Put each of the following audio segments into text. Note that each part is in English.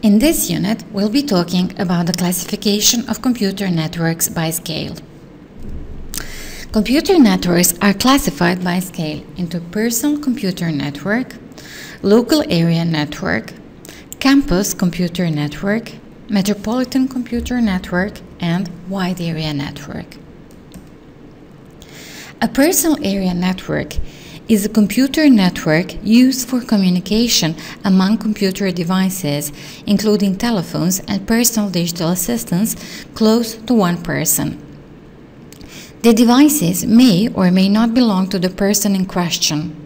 In this unit, we'll be talking about the classification of computer networks by scale. Computer networks are classified by scale into personal computer network, local area network, campus computer network, metropolitan computer network, and wide area network. A personal area network is a computer network used for communication among computer devices, including telephones and personal digital assistants, close to one person. The devices may or may not belong to the person in question.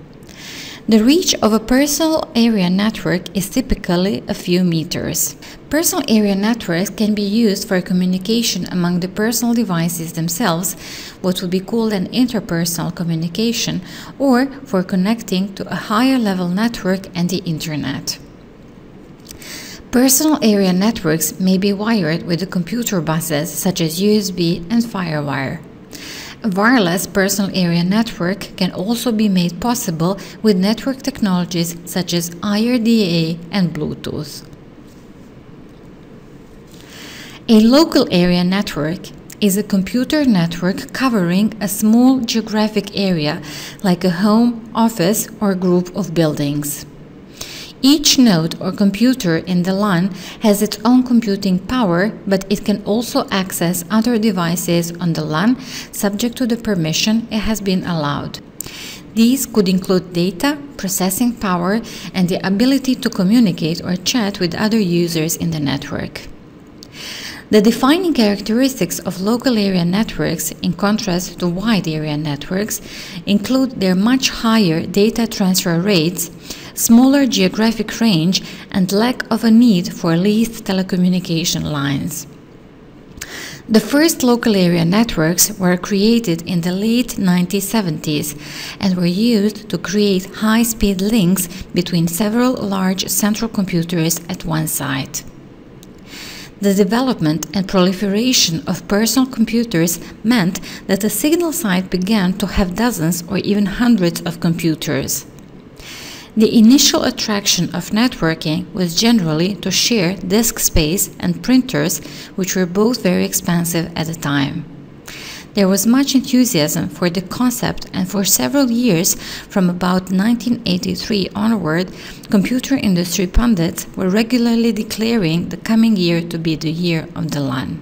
The reach of a personal area network is typically a few meters. Personal area networks can be used for communication among the personal devices themselves, what would be called an interpersonal communication, or for connecting to a higher level network and the Internet. Personal area networks may be wired with the computer buses such as USB and FireWire. A wireless personal area network can also be made possible with network technologies such as IRDA and Bluetooth. A local area network is a computer network covering a small geographic area like a home, office, or group of buildings. Each node or computer in the LAN has its own computing power, but it can also access other devices on the LAN subject to the permission it has been allowed. These could include data, processing power, and the ability to communicate or chat with other users in the network. The defining characteristics of local area networks, in contrast to wide area networks, include their much higher data transfer rates, smaller geographic range, and lack of a need for leased telecommunication lines. The first local area networks were created in the late 1970s and were used to create high-speed links between several large central computers at one site. The development and proliferation of personal computers meant that the signal site began to have dozens or even hundreds of computers. The initial attraction of networking was generally to share disk space and printers, which were both very expensive at the time. There was much enthusiasm for the concept, and for several years, from about 1983 onward, computer industry pundits were regularly declaring the coming year to be the year of the LAN.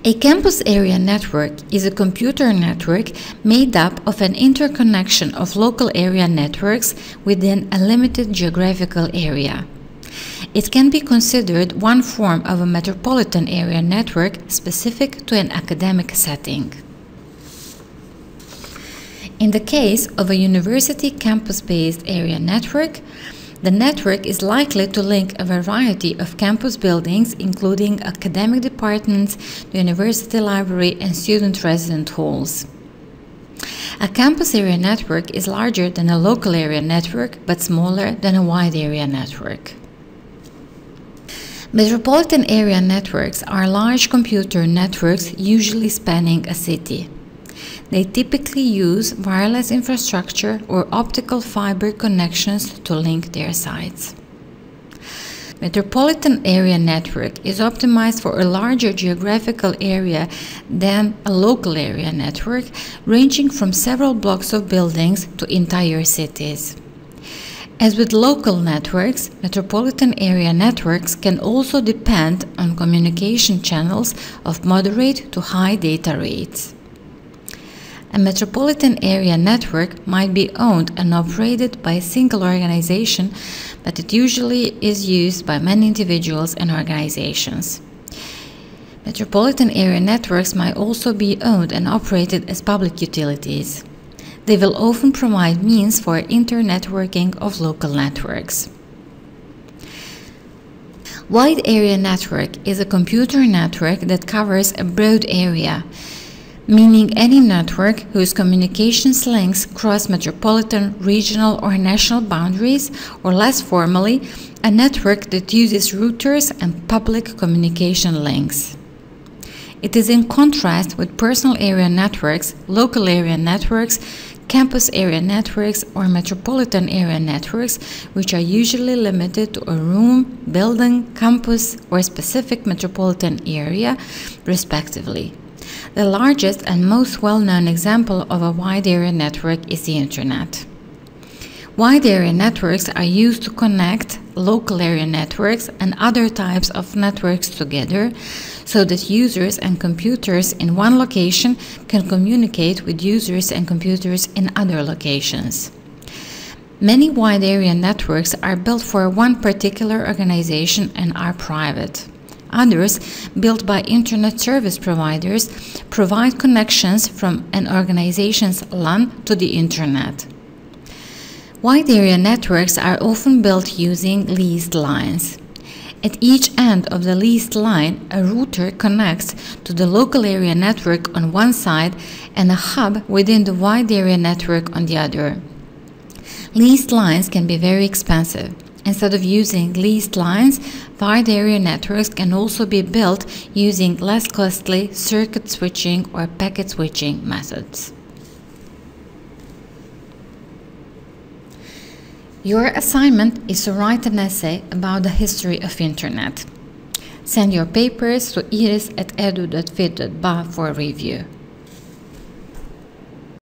A campus area network is a computer network made up of an interconnection of local area networks within a limited geographical area. It can be considered one form of a metropolitan area network specific to an academic setting. In the case of a university campus-based area network, the network is likely to link a variety of campus buildings, including academic departments, the university library, and student resident halls. A campus area network is larger than a local area network, but smaller than a wide area network. Metropolitan area networks are large computer networks usually spanning a city. They typically use wireless infrastructure or optical fiber connections to link their sites. Metropolitan area network is optimized for a larger geographical area than a local area network, ranging from several blocks of buildings to entire cities. As with local networks, metropolitan area networks can also depend on communication channels of moderate to high data rates. A metropolitan area network might be owned and operated by a single organization, but it usually is used by many individuals and organizations. Metropolitan area networks might also be owned and operated as public utilities. They will often provide means for internetworking of local networks. Wide area network is a computer network that covers a broad area, meaning any network whose communications links cross metropolitan, regional, or national boundaries, or less formally, a network that uses routers and public communication links. It is in contrast with personal area networks, local area networks, campus area networks, or metropolitan area networks, which are usually limited to a room, building, campus, or specific metropolitan area, respectively. The largest and most well-known example of a wide area network is the Internet. Wide area networks are used to connect local area networks and other types of networks together so that users and computers in one location can communicate with users and computers in other locations. Many wide area networks are built for one particular organization and are private. Others, built by Internet service providers, provide connections from an organization's LAN to the Internet. Wide area networks are often built using leased lines. At each end of the leased line, a router connects to the local area network on one side and a hub within the wide area network on the other. Leased lines can be very expensive. Instead of using leased lines, wide area networks can also be built using less costly circuit switching or packet switching methods. Your assignment is to write an essay about the history of Internet. Send your papers to iris@edu.fit.ba for review.